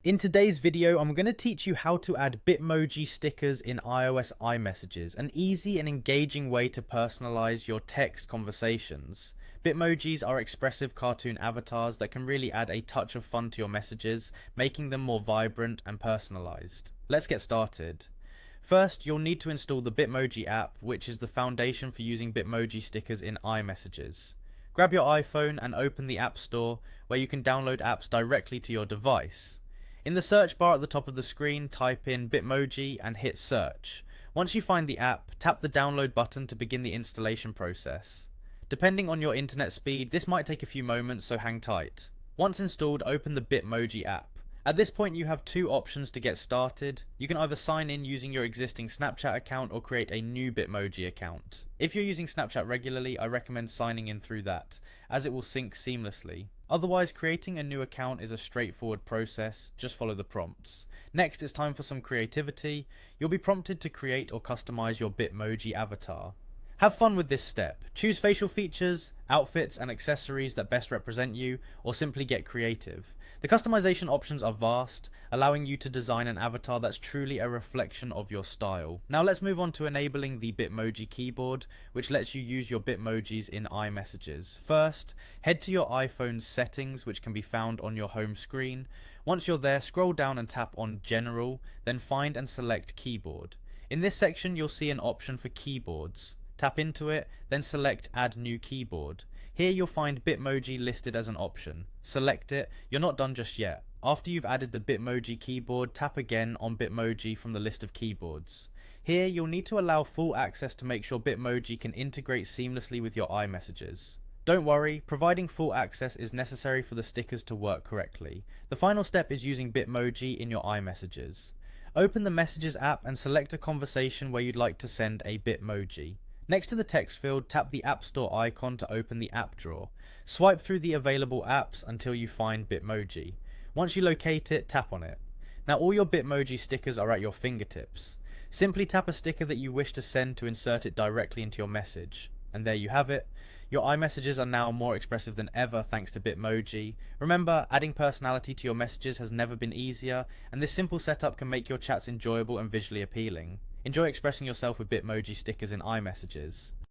In today's video, I'm going to teach you how to add Bitmoji stickers in iOS iMessages, an easy and engaging way to personalize your text conversations. Bitmojis are expressive cartoon avatars that can really add a touch of fun to your messages, making them more vibrant and personalized. Let's get started. First, you'll need to install the Bitmoji app, which is the foundation for using Bitmoji stickers in iMessages. Grab your iPhone and open the App Store, where you can download apps directly to your device. In the search bar at the top of the screen, type in Bitmoji and hit search. Once you find the app, tap the download button to begin the installation process. Depending on your internet speed, this might take a few moments, so hang tight. Once installed, open the Bitmoji app. At this point, you have two options to get started. You can either sign in using your existing Snapchat account or create a new Bitmoji account. If you're using Snapchat regularly, I recommend signing in through that, as it will sync seamlessly. Otherwise, creating a new account is a straightforward process, just follow the prompts. Next, it's time for some creativity. You'll be prompted to create or customize your Bitmoji avatar. Have fun with this step. Choose facial features, outfits, and accessories that best represent you, or simply get creative. The customization options are vast, allowing you to design an avatar that's truly a reflection of your style. Now let's move on to enabling the Bitmoji keyboard, which lets you use your Bitmojis in iMessages. First, head to your iPhone's settings, which can be found on your home screen. Once you're there, scroll down and tap on General, then find and select Keyboard. In this section, you'll see an option for keyboards. Tap into it, then select Add New Keyboard. Here you'll find Bitmoji listed as an option. Select it. You're not done just yet. After you've added the Bitmoji keyboard, tap again on Bitmoji from the list of keyboards. Here you'll need to allow full access to make sure Bitmoji can integrate seamlessly with your iMessages. Don't worry, providing full access is necessary for the stickers to work correctly. The final step is using Bitmoji in your iMessages. Open the Messages app and select a conversation where you'd like to send a Bitmoji. Next to the text field, tap the App Store icon to open the app drawer. Swipe through the available apps until you find Bitmoji. Once you locate it, tap on it. Now all your Bitmoji stickers are at your fingertips. Simply tap a sticker that you wish to send to insert it directly into your message. And there you have it. Your iMessages are now more expressive than ever thanks to Bitmoji. Remember, adding personality to your messages has never been easier, and this simple setup can make your chats enjoyable and visually appealing. Enjoy expressing yourself with Bitmoji stickers in iMessages.